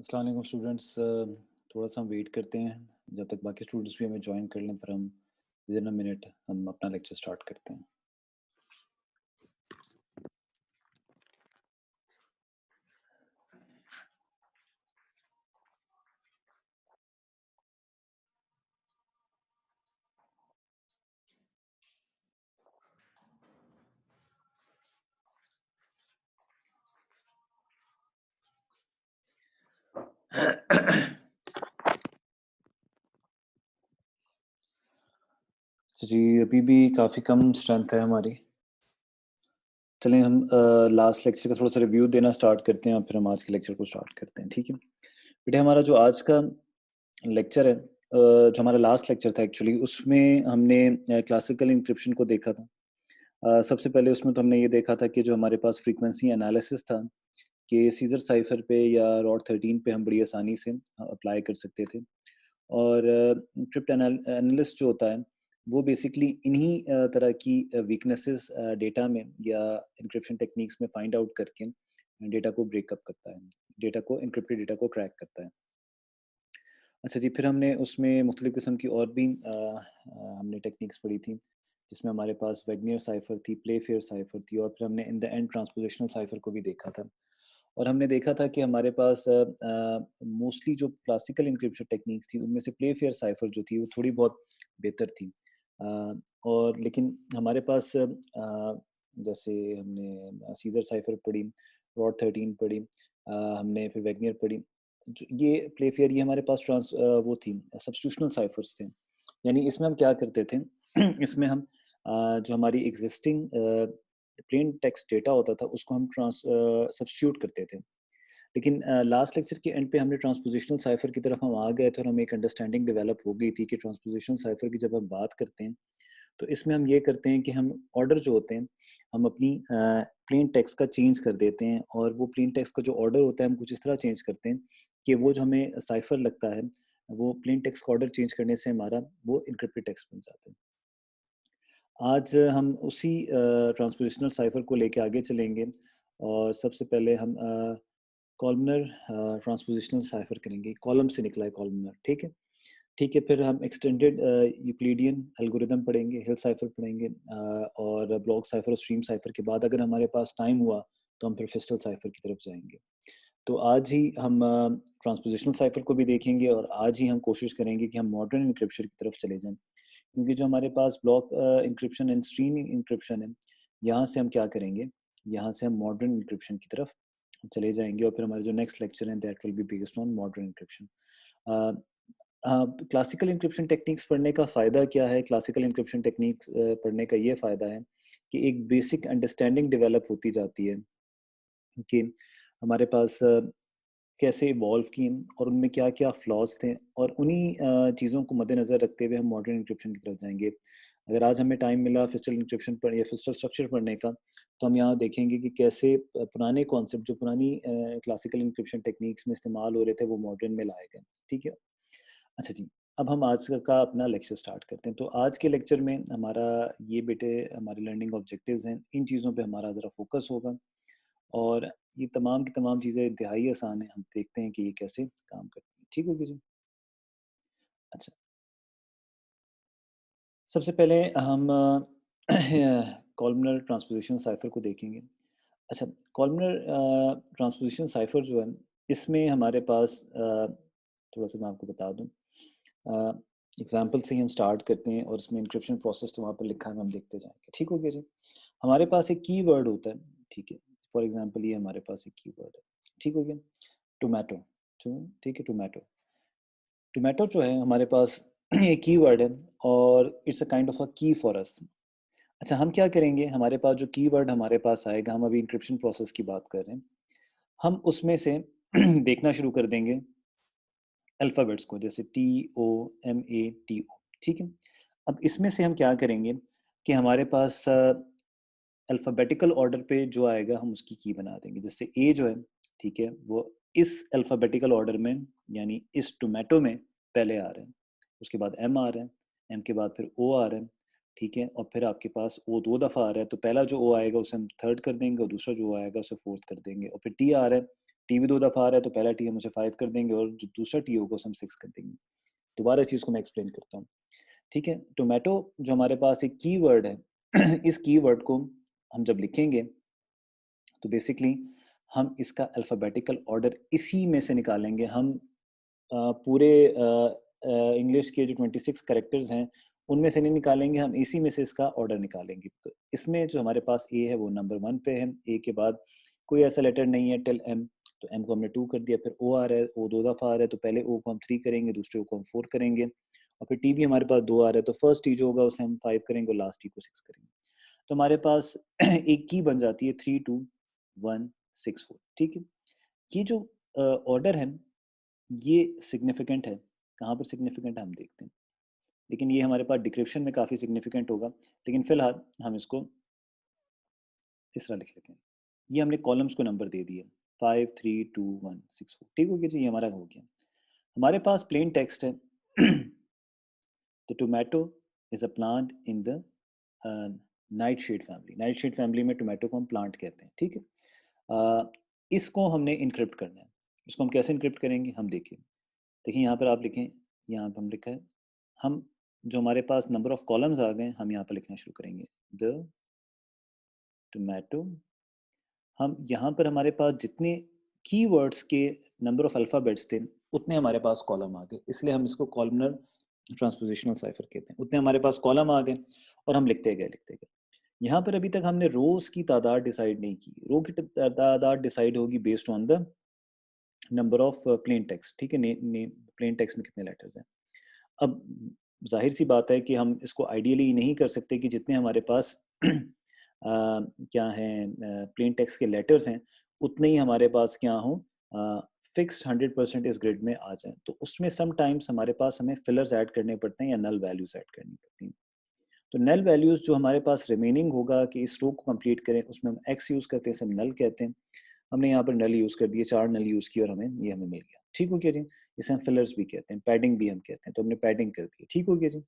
अस्सलाम वालेकुम स्टूडेंट्स। थोड़ा सा हम वेट करते हैं जब तक बाकी स्टूडेंट्स भी हमें ज्वाइन कर लें, पर हम विद इन अ मिनट हम अपना लेक्चर स्टार्ट करते हैं। जी, अभी भी काफ़ी कम स्ट्रेंथ है हमारी। चलें हम लास्ट लेक्चर का थोड़ा सा रिव्यू देना स्टार्ट करते हैं और फिर हम आज के लेक्चर को स्टार्ट करते हैं, ठीक है? बेटे हमारा जो आज का लेक्चर है, जो हमारा लास्ट लेक्चर था एक्चुअली, उसमें हमने क्लासिकल इंक्रिप्शन को देखा था। सबसे पहले उसमें तो हमने ये देखा था कि जो हमारे पास फ्रीक्वेंसी एनालिसिस था, कि सीज़र साइफ़र पे या रॉड 13 पे हम बड़ी आसानी से अप्लाई कर सकते थे। और क्रिप्ट एनालिस्ट जो होता है, वो बेसिकली इन्हीं तरह की वीकनेसेस डेटा में या एन्क्रिप्शन टेक्निक्स में फाइंड आउट करके डेटा को ब्रेकअप करता है, डेटा को एन्क्रिप्टेड डेटा को क्रैक करता है। अच्छा जी, फिर हमने उसमें मुख्तलिफ़ किस्म की और भी हमने टेक्निक्स पढ़ी थी, जिसमें हमारे पास वैगनियर साइफ़र थी, प्लेफेयर साइफ़र थी और फिर हमने इन द एंड ट्रांसपोज़िशनल साइफ़र को भी देखा था। और हमने देखा था कि हमारे पास मोस्टली जो क्लासिकल एन्क्रिप्शन टेक्निक्स थी, उनमें से प्लेफेयर साइफ़र जो थी, वो थोड़ी बहुत बेहतर थी। और लेकिन हमारे पास जैसे हमने सीज़र साइफ़र पढ़ी, रॉड 13 पढ़ी, हमने फिर वैगनियर पढ़ी। जो ये प्लेफेयर ये हमारे पास वो थी सब्स्टिट्यूशनल साइफ़र्स थे। यानी इसमें हम क्या करते थे इसमें हम जो हमारी एग्ज़िस्टिंग प्लेन टेक्स्ट डेटा होता था उसको हम सब्स्टिट्यूट करते थे। लेकिन लास्ट लेक्चर के एंड पे हमने ट्रांसपोज़िशनल साइफ़र की तरफ हम आ गए थे और हमें एक अंडरस्टैंडिंग डेवलप हो गई थी कि ट्रांसपोज़िशनल साइफ़र की जब हम बात करते हैं, तो इसमें हम ये करते हैं कि हम ऑर्डर जो होते हैं, हम अपनी प्लेन टेक्स्ट का चेंज कर देते हैं और वो प्लेन टेक्स्ट का जो ऑर्डर होता है, हम कुछ इस तरह चेंज करते हैं कि वो जो हमें साइफ़र लगता है, वो प्लेन टेक्स्ट का ऑर्डर चेंज करने से हमारा वो एन्क्रिप्टेड टेक्स्ट बन जाता है। आज हम उसी ट्रांसपोज़िशनल साइफ़र को लेके आगे चलेंगे और सबसे पहले हम कॉलमनर ट्रांसपोज़िशनल साइफ़र करेंगे। कॉलम से निकला है कॉलमनर, ठीक है? ठीक है, फिर हम एक्सटेंडेड यूक्लिडियन एल्गोरिदम पढ़ेंगे, हिल साइफ़र पढ़ेंगे और ब्लॉक साइफ़र और स्ट्रीम साइफ़र के बाद अगर हमारे पास टाइम हुआ, तो हम फिर फिस्टल साइफ़र की तरफ जाएँगे। तो आज ही हम ट्रांसपोज़िशनल साइफ़र को भी देखेंगे और आज ही हम कोशिश करेंगे कि हम मॉडर्न एन्क्रिप्शन की तरफ चले जाएँ। क्योंकि जो हमारे पास block encryption and stream encryption है, यहाँ से हम क्या करेंगे, यहाँ से हम मॉडर्न एन्क्रिप्शन की तरफ चले जाएँगे और फिर हमारा जो नेक्स्ट लेक्चर है that will be based on modern encryption. A classical encryption techniques पढ़ने का फ़ायदा क्या है? क्लासिकल एन्क्रिप्शन टेक्निक्स पढ़ने का ये फ़ायदा है कि एक बेसिक अंडरस्टैंडिंग डेवलप होती जाती है कि हमारे पास कैसे इवॉल्व किए और उनमें क्या-क्या फ्लॉज़ थे और उन्हीं चीज़ों को मद्देनज़र रखते हुए हम मॉडर्न एन्क्रिप्शन की तरफ जाएँगे। अगर आज हमें टाइम मिला फिस्टल एन्क्रिप्शन पर या फिस्टल स्ट्रक्चर पढ़ने का, तो हम यहाँ देखेंगे कि कैसे पुराने कॉन्सेप्ट जो पुरानी क्लासिकल एन्क्रिप्शन टेक्निक्स में इस्तेमाल हो रहे थे, वो मॉडर्न में लाए गए। ठीक है? अच्छा जी, अब हम आज का अपना लेक्चर स्टार्ट करते हैं। तो आज के लेक्चर में हमारा ये बेटे हमारे लर्निंग ऑब्जेक्टिव्स हैं, इन चीज़ों पे हमारा ज़रा फ़ोकस होगा और ये तमाम की तमाम चीज़ें इंतहाई आसान हैं। हम देखते हैं कि ये कैसे काम करती हैं। ठीक होगी जी? अच्छा, सबसे पहले हम कॉलमनर ट्रांसपोज़िशन साइफ़र को देखेंगे। अच्छा, कॉलमनर ट्रांसपोज़िशन साइफ़र जो है, इसमें हमारे पास थोड़ा-सा मैं आपको बता दूँ। एग्ज़ाम्पल से ही हम स्टार्ट करते हैं और इसमें एन्क्रिप्शन प्रोसेस तो वहाँ पर लिखा है, हम देखते जाएँगे। ठीक हो गया जी? हमारे पास एक कीवर्ड होता है, ठीक है? फॉर एग्ज़ाम्पल ये हमारे पास एक कीवर्ड है। ठीक हो गया? टोमेटो, ठीक है, टोमेटो। टोमेटो जो है हमारे पास ये कीवर्ड है और it's a kind of a की फॉर अस। अच्छा, हम क्या करेंगे, हमारे पास जो कीवर्ड हमारे पास आएगा, हम अभी एन्क्रिप्शन प्रोसेस की बात कर रहे हैं। हम उसमें से देखना शुरू कर देंगे अल्फ़ाबेट्स को, जैसे TOMATO, ठीक है? अब इसमें से हम क्या करेंगे कि हमारे पास अल्फ़ाबेटिकल ऑर्डर पे जो आएगा हम उसकी की बना देंगे। जैसे ए जो है, ठीक है? वो इस अल्फ़ाबेटिकल ऑर्डर में यानी इस टोमेटो में पहले आ रहा है। उसके बाद एम आ रहा है, एम के बाद फिर ओ आ रहा है, ठीक है? और फिर आपके पास ओ 2 दफ़ा आ रहा है, तो पहला जो ओ आएगा उसे हम थर्ड कर देंगे और दूसरा जो ओ आएगा उसे फोर्थ कर देंगे और फिर टी आ रहा है, टी भी 2 दफ़ा आ रहा है तो पहला टी हम उसे 5 कर देंगे और जो दूसरा टी होगा उसे हम 6 कर देंगे। दोबारा इस चीज़ को मैं एक्सप्लेन करता हूँ, ठीक है? टोमेटो जो हमारे पास एक कीवर्ड है, इस कीवर्ड को हम जब लिखेंगे तो बेसिकली हम इसका अल्फ़ाबेटिकल ऑर्डर इसी में से निकालेंगे। हम पूरे इंग्लिश के जो 26 कैरेक्टर्स हैं, उनमें से नहीं निकालेंगे, हम इसी में से इसका ऑर्डर निकालेंगे। तो इसमें जो हमारे पास ए है वो नंबर 1 पे है, ए के बाद कोई ऐसा लेटर नहीं है टिल एम, तो एम को हमने 2 कर दिया। फिर ओ आ रहा है, ओ 2 दफ़ा आ रहा है, तो पहले ओ को हम 3 करेंगे, दूसरे ओ को हम 4 करेंगे, और फिर टी भी हमारे पास 2 आ रहा है, तो फर्स्ट टी जो होगा उसे हम 5 करेंगे और लास्ट टी को 6 करेंगे। तो हमारे पास एक की बन जाती है 3 2 1 6 4, ठीक है? ये जो ऑर्डर है ये सिग्निफिकेंट है। कहाँ पर सिग्निफिकेंट है हम देखते हैं। लेकिन ये हमारे पास डिक्रिप्शन में काफ़ी सिग्निफिकेंट होगा। लेकिन फ़िलहाल हम इसको इस तरह लिख लेते हैं। ये हमने कॉलम्स को नंबर दे दिए 5 3 2 1 6 4, ठीक हो गया जी, ये हमारा हो गया। हमारे पास प्लेन टेक्स्ट है the tomato is a plant in the nightshade family. Nightshade family में टोमेटो को हम प्लांट कहते हैं, ठीक है? इसको हमने इनक्रिप्ट करना है। इसको हम कैसे इनक्रिप्ट करेंगे हम देखिए। देखिए यहाँ पर आप लिखें, यहाँ पर हम लिखा है, हम जो हमारे पास नंबर ऑफ कॉलम्स आ गए हम यहाँ पर लिखना शुरू करेंगे द टोमेटो। हम यहाँ पर हमारे पास जितने कीवर्ड्स के नंबर ऑफ अल्फ़ाबेट्स थे उतने हमारे पास कॉलम आ गए, इसलिए हम इसको कॉलमनर ट्रांसपोजिशनल साइफर कहते हैं। उतने हमारे पास कॉलम आ गए और हम लिखते गए। यहाँ पर अभी तक हमने रोज की तादाद डिसाइड नहीं की। रो की तादाद डिसाइड होगी based on the number of plain text, ठीक है? प्लेन टेक्स्ट में कितने लेटर्स हैं। अब जाहिर सी बात है कि हम इसको आइडियली नहीं कर सकते कि जितने हमारे पास क्या है प्लेन टेक्स्ट के लेटर्स हैं उतने ही हमारे पास क्या हो फिक्स्ड 100% इस ग्रिड में आ जाए। तो उसमें सम टाइम्स हमारे पास हमें फिलर्स ऐड करने पड़ते हैं या नल वैल्यूज ऐड करनी पड़ती हैं। तो नल वैल्यूज जो हमारे पास रिमेनिंग होगा कि इस रो को कंप्लीट करें उसमें हम एक्स यूज़ करते हैं, इसे हम नल कहते हैं। हमने यहाँ पर नल यूज़ कर दिए, 4 नल यूज़ किए और हमें मिल गया। ठीक हो गया जी? इसे हम फिलर्स भी कहते हैं, पैडिंग भी हम कहते हैं, तो हमने पैडिंग कर दी। ठीक हो गया जी?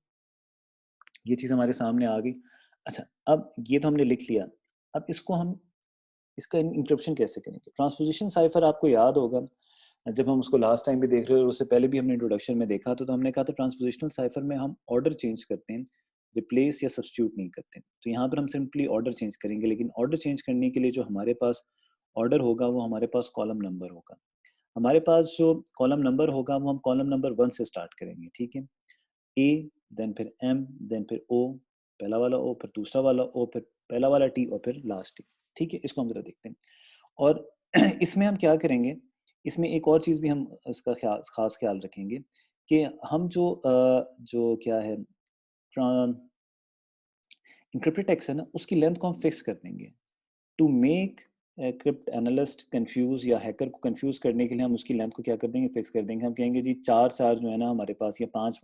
ये चीज़ हमारे सामने आ गई। अच्छा, अब ये तो हमने लिख लिया। अब इसको हम इसका इंक्रिप्शन कैसे करेंगे? ट्रांसपोज़िशन साइफ़र आपको याद होगा, जब हम उसको लास्ट टाइम भी देख रहे थे और उससे पहले भी हमने इंट्रोडक्शन में देखा तो हमने कहा था ट्रांसपोज़िशनल साइफ़र में हम ऑर्डर चेंज करते हैं, रिप्लेस या सब्स्टिट्यूट नहीं करते। तो यहाँ पर हम सिंपली ऑर्डर चेंज करेंगे, लेकिन ऑर्डर चेंज करने के लिए जो हमारे पास ऑर्डर होगा वो हमारे पास कॉलम नंबर होगा। हमारे पास जो कॉलम नंबर होगा वो हम कॉलम नंबर 1 से स्टार्ट करेंगे, ठीक है? ए, देन फिर एम, देन फिर ओ, पहला वाला ओ, फिर दूसरा वाला ओ, फिर पहला वाला टी और फिर लास्ट टी। ठीक है? इसको हम ज़रा देखते हैं। और इसमें हम क्या करेंगे, इसमें एक और चीज़ भी हम इसका ख़ास ख़्याल रखेंगे कि हम जो क्या है एन्क्रिप्टेड टेक्स्ट है ना, उसकी लेंथ को हम फिक्स कर देंगे। To make cryptanalyst confuse या हैकर को कंफ्यूज करने के लिए हम उसकी लेंथ को क्या कर देंगे, फिक्स कर देंगे। हम कहेंगे जी 4 जो है ना हमारे पास, या 5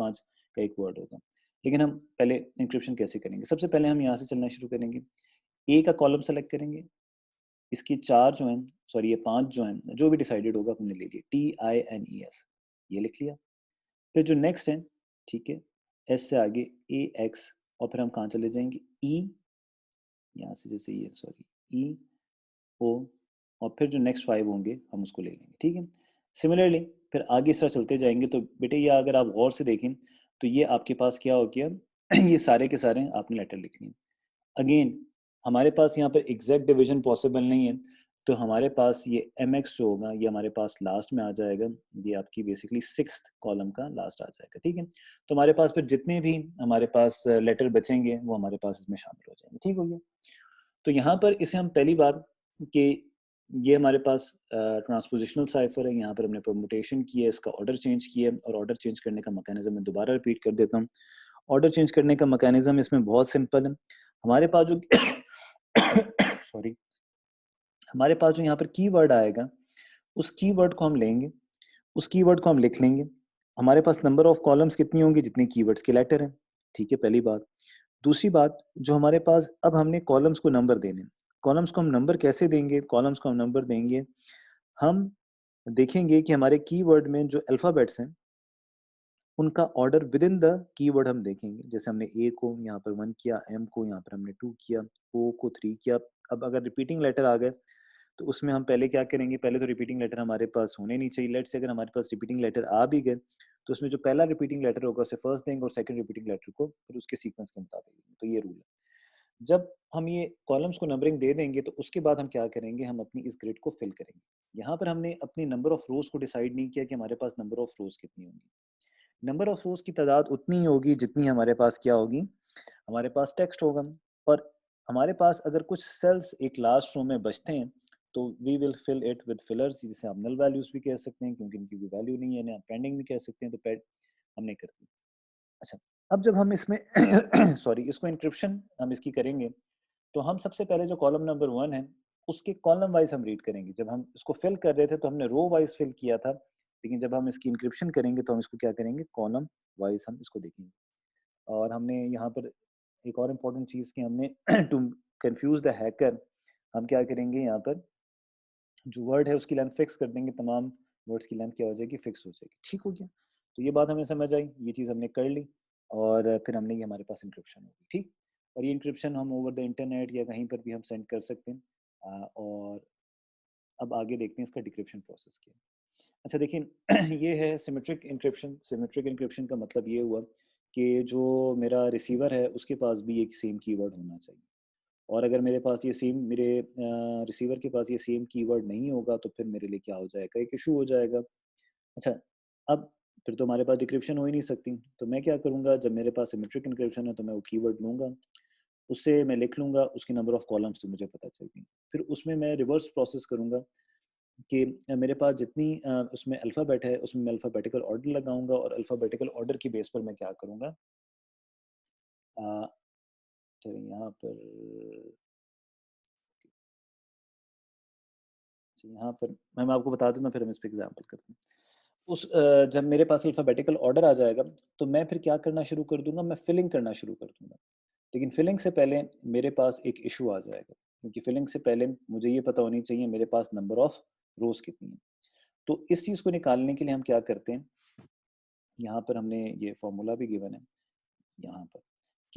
का एक वर्ड होगा। लेकिन हम पहले इंक्रिप्शन कैसे करेंगे? सबसे पहले हम यहाँ से चलना शुरू करेंगे। ए का कॉलम सेलेक्ट करेंगे, इसकी 4 जो हैं, सॉरी ये 5 जो हैं, जो भी डिसाइडेड होगा हमने ले लिया, TINES ये लिख लिया। फिर जो नेक्स्ट है, ठीक है, एस से आगे AX, और फिर हम कहाँ चले जाएंगे, ई, यहाँ से जैसे ये सॉरी ई ओ, और फिर जो नेक्स्ट 5 होंगे हम उसको ले लेंगे, ठीक है? सिमिलरली फिर आगे इस तरह चलते जाएंगे। तो बेटे ये अगर आप गौर से देखें तो ये आपके पास क्या हो गया ये सारे के सारे आपने लेटर लिख लिए। अगेन हमारे पास यहाँ पर एग्जैक्ट डिवीजन पॉसिबल नहीं है, तो हमारे पास ये MX जो होगा ये हमारे पास लास्ट में आ जाएगा। ये आपकी बेसिकली 6th कॉलम का लास्ट आ जाएगा, ठीक है? तो हमारे पास फिर जितने भी हमारे पास लेटर बचेंगे वो हमारे पास इसमें शामिल हो जाएंगे। ठीक हो गया? तो यहाँ पर इसे हम पहली बार कि ये हमारे पास ट्रांसपोजिशनल साइफर है, यहाँ पर हमने परमुटेशन की है, इसका ऑर्डर चेंज किया है, और ऑर्डर चेंज करने का मैकेनिज्म मैं दोबारा रिपीट कर देता हूँ। ऑर्डर चेंज करने का मैकेनिज्म इसमें बहुत सिंपल है। हमारे पास जो सॉरी हमारे पास जो यहाँ पर कीवर्ड आएगा उस कीवर्ड को हम लेंगे, उस कीवर्ड को हम लिख लेंगे। हमारे पास नंबर ऑफ कॉलम्स कितनी होंगी, जितने कीवर्ड्स के लेटर हैं, ठीक है? पहली बात। दूसरी बात, जो हमारे पास अब हमने कॉलम्स को नंबर देने, कॉलम्स को हम नंबर कैसे देंगे? कॉलम्स को हम नंबर देंगे, हम देखेंगे कि हमारे कीवर्ड में जो अल्फ़ाबेट्स हैं उनका order with in the keyword हम देखेंगे। जैसे हमने ए को यहाँ पर 1 किया, एम को यहाँ पर हमने 2 किया, ओ को 3 किया। अब अगर रिपीटिंग लेटर आ गए तो उसमें हम पहले क्या करेंगे, पहले तो रिपीटिंग लेटर हमारे पास होने नहीं चाहिए। लेट्स से अगर हमारे पास रिपीटिंग लेटर आ भी गए तो उसमें जो पहला रिपीटिंग लेटर होगा उसे फर्स्ट देंगे और सेकंड रिपीटिंग लेटर को फिर उसके सीक्वेंस के मुताबिक देंगे। तो ये रूल है। जब हम ये कॉलम्स को नंबरिंग दे देंगे तो उसके बाद हम क्या करेंगे, हम अपनी इस ग्रिड को फिल करेंगे। यहाँ पर हमने अपनी नंबर ऑफ रोज को डिसाइड नहीं किया कि हमारे पास नंबर ऑफ रोज कितनी होंगी। नंबर ऑफ रोज की तादाद उतनी ही होगी जितनी हमारे पास क्या होगी, हमारे पास टेक्स्ट होगा। और हमारे पास अगर कुछ सेल्स एक लास्ट रो में बचते हैं तो we will fill it with fillers, जिसे हम नल वैल्यूज भी कह सकते हैं क्योंकि इनकी कोई वैल्यू नहीं है ना, पेंडिंग भी कह सकते हैं, तो पेड हमने कर दी। अच्छा, अब जब हम इसमें सॉरी इसको इंक्रिप्शन हम इसकी करेंगे तो हम सबसे पहले जो कॉलम नंबर 1 है उसके कॉलम वाइज हम रीड करेंगे। जब हम इसको फिल कर रहे थे तो हमने रो वाइज फिल किया था, लेकिन जब हम इसकी इंक्रिप्शन करेंगे तो हम इसको क्या करेंगे, कॉलम वाइज हम इसको देखेंगे। और हमने यहाँ पर एक और इम्पोर्टेंट चीज़ की, हमने टू कंफ्यूज द हैकर हम क्या करेंगे, यहाँ पर जो वर्ड है उसकी लेंथ फिक्स कर देंगे, तमाम वर्ड्स की लेंथ क्या हो जाएगी, फिक्स हो जाएगी। ठीक हो गया, तो ये बात हमें समझ आई, ये चीज़ हमने कर ली और फिर हमने ये हमारे पास इंक्रिप्शन होगी। ठीक, और ये इंक्रिप्शन हम ओवर द इंटरनेट या कहीं पर भी हम सेंड कर सकते हैं। और अब आगे देखते हैं इसका डिक्रिप्शन प्रोसेस क्या है। अच्छा देखिए ये है सिमेट्रिक इंक्रिप्शन। सिमेट्रिक इंक्रिप्शन का मतलब ये हुआ कि जो मेरा रिसीवर है उसके पास भी एक सेम कीवर्ड होना चाहिए, और अगर मेरे पास ये सेम, मेरे रिसीवर के पास ये सेम कीवर्ड नहीं होगा तो फिर मेरे लिए क्या हो जाएगा, एक इशू हो जाएगा। अच्छा, अब फिर तो हमारे पास डिक्रिप्शन हो ही नहीं सकती। तो मैं क्या करूँगा, जब मेरे पास सिमेट्रिक इंक्रिप्शन है तो मैं वो कीवर्ड लूँगा, उससे मैं लिख लूँगा, उसकी नंबर ऑफ कॉलम्स तो मुझे पता चल गई। फिर उसमें मैं रिवर्स प्रोसेस करूँगा कि मेरे पास जितनी उसमें अल्फ़ाबेट है उसमें मैं अल्फ़ाबेटिकल ऑर्डर लगाऊंगा, और अल्फ़ाबेटिकल ऑर्डर की बेस पर मैं क्या करूँगा, तो यहाँ पर यहाँ पर मैं आपको बता दूँ ना, फिर हम इस पर एग्जाम्पल करते हैं। जब मेरे पास अल्फ़ाबेटिकल ऑर्डर आ जाएगा तो मैं फिर क्या करना शुरू कर दूंगा, मैं फिलिंग करना शुरू कर दूंगा। लेकिन फिलिंग से पहले मेरे पास एक इशू आ जाएगा, क्योंकि फिलिंग से पहले मुझे ये पता होनी चाहिए मेरे पास नंबर ऑफ रोज कितनी है। तो इस चीज़ को निकालने के लिए हम क्या करते हैं, यहाँ पर हमने ये फॉर्मूला भी गिवन है यहाँ पर,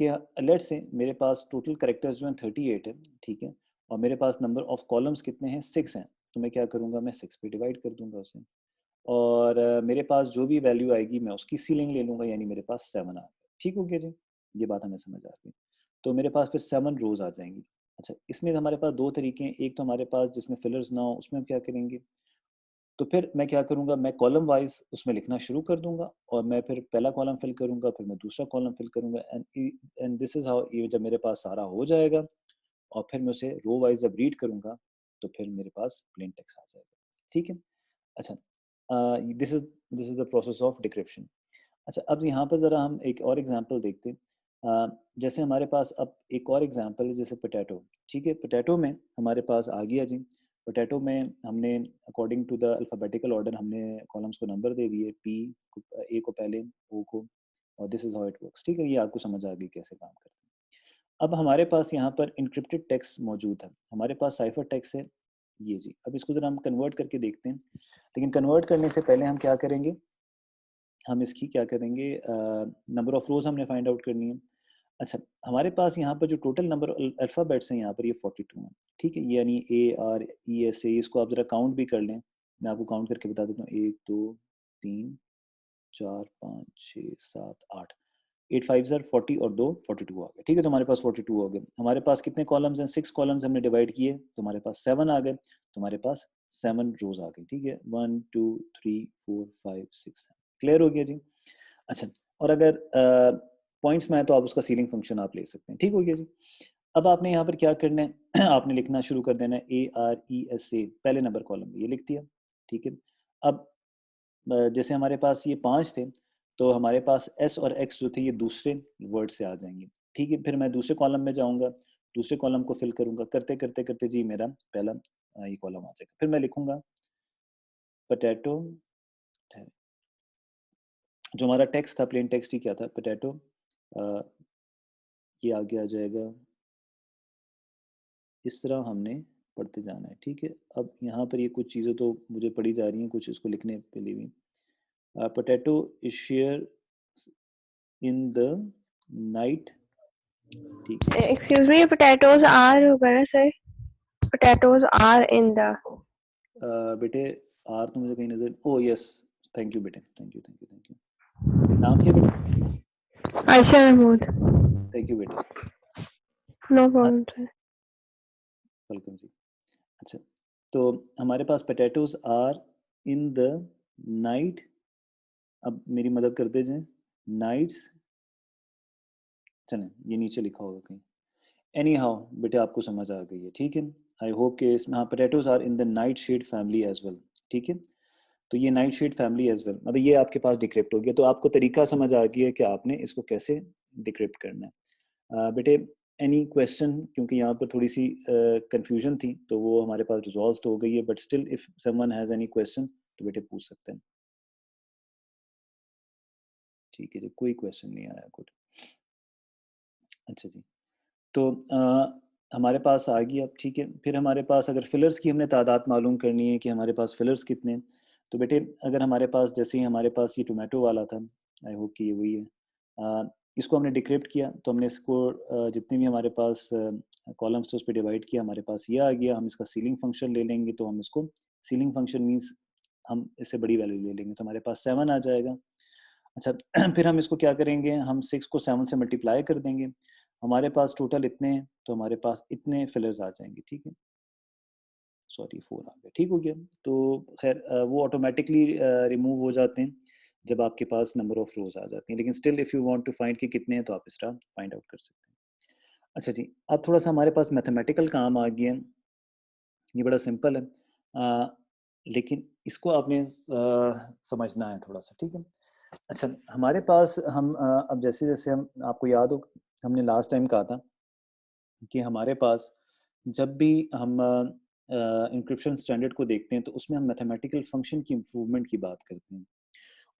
कि लेट्स से मेरे पास टोटल करेक्टर्स जो हैं 38 है, ठीक है, और मेरे पास नंबर ऑफ कॉलम्स कितने हैं, 6 हैं। तो मैं क्या करूँगा, मैं 6 पे डिवाइड कर दूंगा उसे, और मेरे पास जो भी वैल्यू आएगी मैं उसकी सीलिंग ले लूँगा, यानी मेरे पास 7 आ गया। ठीक हो गया जी, ये बात हमें समझ आ गई। तो मेरे पास फिर 7 रोज आ जाएंगी। अच्छा, इसमें हमारे पास दो तरीके हैं, एक तो हमारे पास जिसमें फिलर्स ना हो उसमें हम क्या करेंगे, तो फिर मैं क्या करूँगा, मैं कॉलम वाइज उसमें लिखना शुरू कर दूंगा, और मैं फिर पहला कॉलम फिल करूँगा, फिर मैं दूसरा कॉलम फिल करूँगा, एंड दिस इज हाउ, ये जब मेरे पास सारा हो जाएगा और फिर मैं उसे रो वाइज जब रीड करूँगा तो फिर मेरे पास प्लेन टेक्स्ट आ जाएगा। ठीक है। अच्छा, this is the process of decryption. अच्छा, अब यहाँ पर ज़रा हम एक और एग्जांपल देखते हैं। जैसे हमारे पास अब एक और एग्जांपल है, जैसे पोटैटो। ठीक है, पोटैटो में हमारे पास आ गया जी। पोटैटो में हमने according to the alphabetical order हमने कॉलम्स को नंबर दे दिए, पी को, ए को पहले, ओ को, और this is how it works. ठीक है, ये आपको समझ आ गई कैसे काम करते हैं। अब हमारे पास यहाँ पर इनक्रिप्टेड टेक्स्ट मौजूद है, हमारे पास साइफर टेक्स्ट है ये जी। अब इसको ज़रा हम कन्वर्ट करके देखते हैं, लेकिन कन्वर्ट करने से पहले हम क्या करेंगे, हम इसकी क्या करेंगे, नंबर ऑफ रोज हमने फाइंड आउट करनी है। अच्छा, हमारे पास यहाँ पर जो टोटल नंबर अल्फ़ाबेट्स हैं यहाँ पर ये 42 हैं। ठीक है, यानी ARESA, इसको आप ज़रा काउंट भी कर लें, मैं आपको काउंट करके बता देता हूँ, 1 2 3 4 5 6 7 8, 8 5 ज़र 40 और 2 42 आ गए। ठीक है, तो हमारे पास 42 हो गए। हमारे पास कितने कॉलम्स हैं, 6 कॉलम्स हमने डिवाइड किए तो हमारे पास 7 आ गए, तो हमारे पास 7 रोज आ गई। ठीक है, 1 2 3 4 5 6 7, क्लियर हो गया जी। अच्छा, और अगर पॉइंट्स में है तो आप उसका सीलिंग फंक्शन आप ले सकते हैं। ठीक हो गया जी। अब आपने यहाँ पर क्या करना है आपने लिखना शुरू कर देना है ARESA, पहले नंबर कॉलम में ये लिख दिया। ठीक है, अब जैसे हमारे पास ये 5 थे तो हमारे पास S और X जो थे ये दूसरे वर्ड से आ जाएंगे। ठीक है, फिर मैं दूसरे कॉलम में जाऊँगा, दूसरे कॉलम को फिल करूँगा, करते करते करते जी मेरा पहला ये कॉलम आ जाएगा। फिर मैं लिखूँगा पोटैटो, जो हमारा टेक्स्ट था, प्लेन टेक्स्ट ही क्या था, पोटैटो, ये आगे आ जाएगा। इस तरह हमने पढ़ते जाना है। ठीक है, अब यहाँ पर ये कुछ चीज़ें तो मुझे पढ़ी जा रही हैं, कुछ इसको लिखने के लिए भी। Potato is share in the night. ठीक है, एक्सक्यूज मी, पोटैटोज आर होगा ना sir? potatoes are in the. बेटे आर तो मुझे कहीं नजर, ओ यस, थैंक यू बेटे, थैंक यू। नाम क्या बेटे? आयशा महमूद। थैंक यू बेटे। No problem sir. वेलकम जी। अच्छा, तो हमारे पास potatoes are in the night, अब मेरी मदद करते जाएं, नाइट्स, चलें ये नीचे लिखा होगा कहीं, एनी हाउ बेटे आपको समझ आ गई है, ठीक है। आई होप कि इसमें, हाँ, potatoes are in the nightshade family as well, ठीक है। तो ये nightshade family as well, मतलब ये आपके पास डिक्रिप्ट हो गया, तो आपको तरीका समझ आ गया कि आपने इसको कैसे डिक्रिप्ट करना है। बेटे एनी क्वेश्चन, क्योंकि यहाँ पर थोड़ी सी कंफ्यूजन थी, तो वो हमारे पास रिजॉल्व तो हो गई है, but still if someone has any question तो बेटे पूछ सकते हैं, ठीक है जी, कोई क्वेश्चन नहीं आया गुड। अच्छा जी, तो हमारे पास आ गई अब, ठीक है। फिर हमारे पास अगर फिलर्स की हमने तादाद मालूम करनी है कि हमारे पास फिलर्स कितने हैं, तो बेटे अगर हमारे पास, जैसे ही हमारे पास ये टोमेटो वाला था, आई होप कि ये वही है, इसको हमने डिक्रिप्ट किया, तो हमने इसको जितने भी हमारे पास कॉलम्स थे उस पर डिवाइड किया, हमारे पास ये आ गया। हम इसका सीलिंग फंक्शन ले लेंगे, तो हम इसको सीलिंग फंक्शन मीन्स हम इससे बड़ी वैल्यू ले लेंगे, तो हमारे पास 7 आ जाएगा। अच्छा फिर हम इसको क्या करेंगे, हम 6 को 7 से मल्टीप्लाई कर देंगे, हमारे पास टोटल इतने हैं, तो हमारे पास इतने फिलर्स आ जाएंगे, ठीक है। सॉरी 4 आ गया, ठीक हो गया। तो खैर वो ऑटोमेटिकली रिमूव हो जाते हैं जब आपके पास नंबर ऑफ रोज आ जाती हैं, लेकिन still if you want to find कि कितने हैं, तो आप इसका फाइंड आउट कर सकते हैं। अच्छा जी, अब थोड़ा सा हमारे पास मैथमेटिकल काम आ गया है, ये बड़ा सिंपल है, लेकिन इसको आपने समझना है थोड़ा सा, ठीक है। अच्छा, हमारे पास हम अब जैसे जैसे हम, आपको याद हो हमने लास्ट टाइम कहा था कि हमारे पास जब भी हम इंक्रिप्शन स्टैंडर्ड को देखते हैं, तो उसमें हम मैथमेटिकल फंक्शन की इम्प्रूवमेंट की बात करते हैं,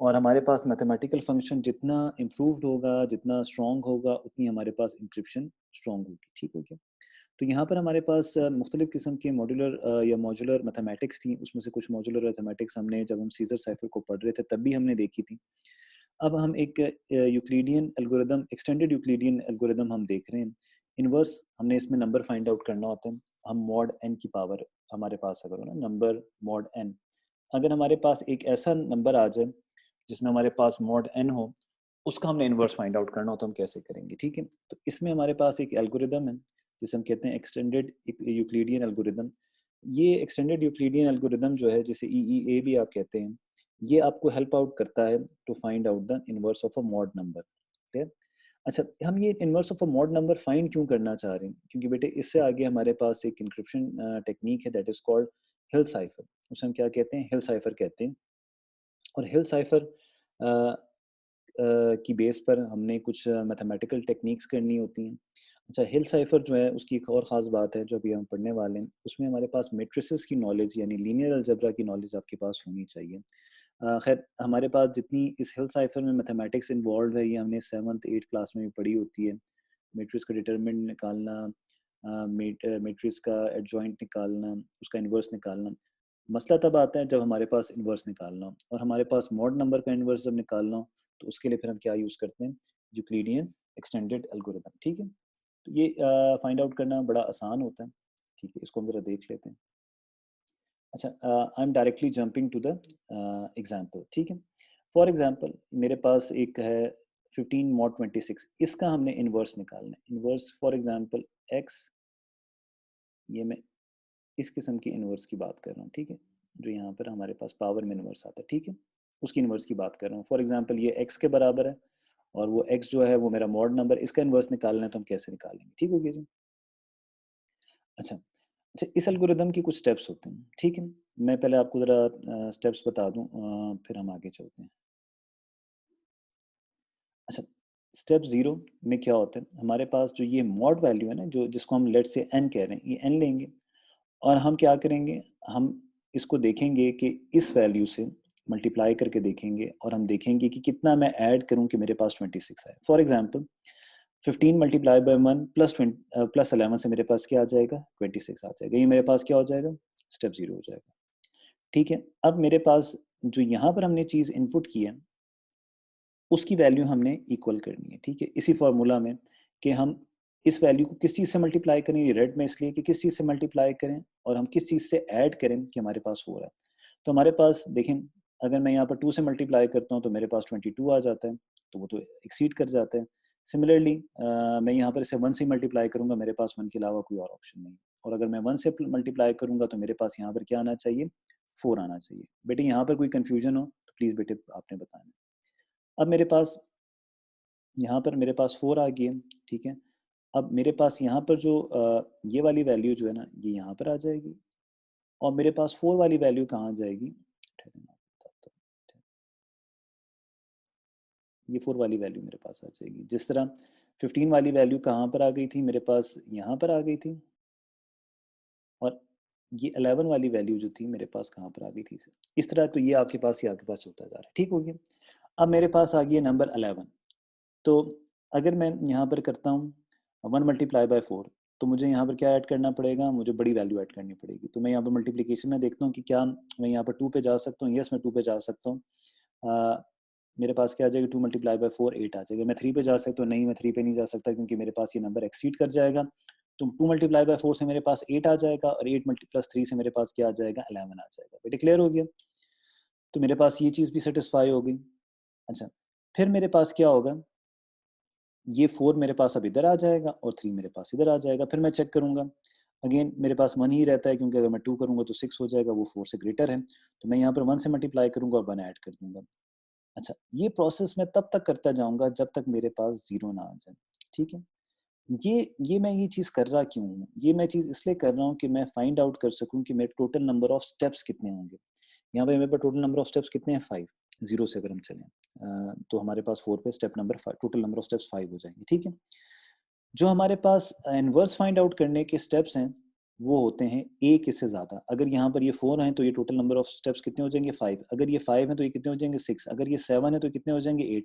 और हमारे पास मैथमेटिकल फंक्शन जितना इम्प्रूव्ड होगा, जितना स्ट्रॉन्ग होगा, उतनी हमारे पास इंक्रिप्शन स्ट्रॉन्ग होगी, ठीक हो गया। तो यहाँ पर हमारे पास मुख्तलिफ़ किस्म के मॉड्यूलर या मॉड्यूलर मैथमेटिक्स थी, उसमें से कुछ मॉड्यूलर मैथमेटिक्स हमने जब हम सीजर साइफर को पढ़ रहे थे तब भी हमने देखी थी। अब हम एक Euclidean algorithm, extended Euclidean algorithm हम देख रहे हैं। इनवर्स हमने इसमें नंबर फाइंड आउट करना होता है, हम मॉड एन की पावर, हमारे पास अगर हो ना नंबर मॉड एन, अगर हमारे पास एक ऐसा नंबर आ जाए जिसमें हमारे पास मॉड एन हो, उसका हमने इन्वर्स फाइंड आउट करना हो, तो हम कैसे करेंगे, ठीक है। तो इसमें हमारे पास एक एल्गोरिदम है जिसे हम कहते हैं एक्सटेंडेड यूक्लिडियन एल्गोरिदम। ये एक्सटेंडेड यूक्लिडियन एल्गोरिदम जो है, जिसे EEA भी आप कहते हैं, ये आपको हेल्प आउट करता है to find out the inverse of a mod number, ठीक है। अच्छा, हम ये inverse of a mod number find क्यों करना चाह रहे हैं, क्योंकि बेटे इससे आगे हमारे पास एक इंक्रिप्शन टेक्निक है that is called hill cipher, उसे हम क्या कहते हैं, हिल साइफर कहते हैं। और हिल साइफर की बेस पर हमने कुछ मैथमेटिकल टेक्निक्स करनी होती हैं। अच्छा, हिल साइफर जो है उसकी एक और ख़ास बात है जो अभी हम पढ़ने वाले हैं, उसमें हमारे पास मैट्रिसेस की नॉलेज यानी लीनियर अलजेब्रा की नॉलेज आपके पास होनी चाहिए। खैर हमारे पास जितनी इस हिल साइफर में मैथमेटिक्स इन्वॉल्व है, ये हमने 7th 8th क्लास में भी पढ़ी होती है। मैट्रिक्स का डिटरमिनेंट निकालना, मैट्रिक्स का एडजॉइंट निकालना, उसका इन्वर्स निकालना। मसला तब आता है जब हमारे पास इन्वर्स निकालना हो, और हमारे पास मॉड नंबर का इन्वर्स जब निकालना हो, तो उसके लिए फिर हम क्या यूज़ करते हैं, यूक्लिडियन एक्सटेंडेड एल्गोरिथम, ठीक है। तो ये फाइंड आउट करना बड़ा आसान होता है, ठीक है। इसको हम ज़रा देख लेते हैं। अच्छा, I am directly jumping to the example, ठीक है। फॉर एग्जांपल मेरे पास एक है 15 मॉड 26, इसका हमने इन्वर्स निकालना है। इन्वर्स फॉर एग्जांपल एक्स, ये मैं इस किस्म की इन्वर्स की बात कर रहा हूँ, ठीक है, जो यहाँ पर हमारे पास पावर में इन्वर्स आता है, ठीक है, उसकी इन्वर्स की बात कर रहा हूँ। फॉर एग्जांपल ये x के बराबर है, और वो x जो है वो मेरा मॉड नंबर, इसका इन्वर्स निकालना है, तो हम कैसे निकालेंगे, ठीक हो गया जी। अच्छा अच्छा, इस एल्गोरिदम की कुछ स्टेप्स होते हैं, ठीक है। मैं पहले आपको ज़रा स्टेप्स बता दूँ, फिर हम आगे चलते हैं। अच्छा, स्टेप 0 में क्या होता है, हमारे पास जो ये मॉड वैल्यू है ना, जो जिसको हम लेट से n कह रहे हैं, ये n लेंगे, और हम क्या करेंगे, हम इसको देखेंगे कि इस वैल्यू से मल्टीप्लाई करके देखेंगे, और हम देखेंगे कि कितना मैं ऐड करूं कि मेरे पास 26 आए। For example 15 multiply by 1 plus 11 से मेरे पास क्या आ जाएगा, 26 आ जाएगा। ये मेरे पास क्या हो जाएगा, स्टेप 0 हो जाएगा, ठीक है। अब मेरे पास जो यहाँ पर हमने चीज़ इनपुट की है, उसकी वैल्यू हमने इक्वल करनी है, ठीक है, इसी फॉर्मूला में, कि हम इस वैल्यू को किस चीज़ से मल्टीप्लाई करें, ये रेड में इसलिए कि किस चीज़ से मल्टीप्लाई करें और हम किस चीज़ से ऐड करें कि हमारे पास 4 है। तो हमारे पास देखें, अगर मैं यहाँ पर 2 से मल्टीप्लाई करता हूँ तो मेरे पास 22 आ जाता है, तो वो तो एक्सीड कर जाता है। सिमिलरली मैं यहाँ पर इसे 1 से मल्टीप्लाई करूँगा, मेरे पास 1 के अलावा कोई और ऑप्शन नहीं है। और अगर मैं 1 से मल्टीप्लाई करूँगा तो मेरे पास यहाँ पर क्या आना चाहिए, 4 आना चाहिए। बेटे यहाँ पर कोई कन्फ्यूजन हो तो प्लीज़ बेटे आपने बताना है। अब मेरे पास यहाँ पर मेरे पास 4 आ गई है, ठीक है। अब मेरे पास यहाँ पर जो ये वाली वैल्यू जो है ना, ये यहाँ पर आ जाएगी और मेरे पास 4 वाली वैल्यू कहाँ आ जाएगी? ठहरें मैं आपको बताता हूँ। ये 4 वाली वैल्यू मेरे पास आ जाएगी। जिस तरह 15 वाली वैल्यू कहाँ पर आ गई थी? मेरे पास यहाँ पर आ गई थी और ये 11 वाली वैल्यू जो थी मेरे पास कहाँ पर आ गई थी? इस तरह तो ये आपके पास चलता जा रहा है, ठीक हो गया? अब मेरे पास आ गया नंबर 11। तो अगर मैं यहाँ पर करता हूँ 1 मल्टीप्लाई बाय 4, तो मुझे यहाँ पर क्या ऐड करना पड़ेगा? मुझे बड़ी वैल्यू ऐड करनी पड़ेगी। तो मैं यहाँ पर मल्टीप्लिकेशन में देखता हूँ कि क्या मैं यहाँ पर 2 पे जा सकता हूँ? यस, मैं 2 पे जा सकता हूँ। मेरे पास क्या आ जाएगा? 2 मल्टीप्लाई बाय 4 8 आ जाएगा। मैं 3 पे जा सकता हूँ? नहीं, मैं 3 पे नहीं जा सकता क्योंकि मेरे पास ये नंबर एक्सीड कर जाएगा। तो 2 मल्टीप्लाई बाय 4 से मेरे पास 8 आ जाएगा और 8 मल्टी प्लस 3 से मेरे पास क्या आ जाएगा? 11 आ जाएगा। बेटे क्लियर हो गया? तो मेरे पास ये चीज़ भी सैटिस्फाई हो गई। अच्छा, फिर मेरे पास क्या होगा? ये 4 मेरे पास अब इधर आ जाएगा और 3 मेरे पास इधर आ जाएगा। फिर मैं चेक करूँगा, अगेन मेरे पास 1 ही रहता है क्योंकि अगर मैं 2 करूँगा तो 6 हो जाएगा, वो 4 से ग्रेटर है। तो मैं यहाँ पर 1 से मल्टीप्लाई करूँगा और 1 ऐड कर दूँगा। अच्छा, ये प्रोसेस मैं तब तक करता जाऊँगा जब तक मेरे पास 0 ना आ जाए, ठीक है? ये मैं ये चीज़ कर रहा क्यों हूँ? ये मैं चीज़ इसलिए कर रहा हूँ कि मैं फाइंड आउट कर सकूँ कि मेरे टोटल नंबर ऑफ स्टेप्स कितने होंगे। यहाँ पे मेरे पास टोटल नंबर ऑफ स्टेप्स कितने हैं? 5, 0 से अगर हम चलें। तो हमारे पास 4 पे step number 5, total number of steps 5 हो जाएँगे, ठीक है? जो हमारे पास इनवर्स फाइंड आउट करने के स्टेप्स हैं, वो होते हैं एक इससे ज़्यादा। अगर यहाँ पर ये 4 हैं, तो ये टोटल नंबर ऑफ स्टेप्स कितने हो जाएँगे? 5। अगर ये 5 हैं, तो ये कितने हो जाएँगे? 6। अगर ये 7 है, तो कितने हो जाएँगे? 8।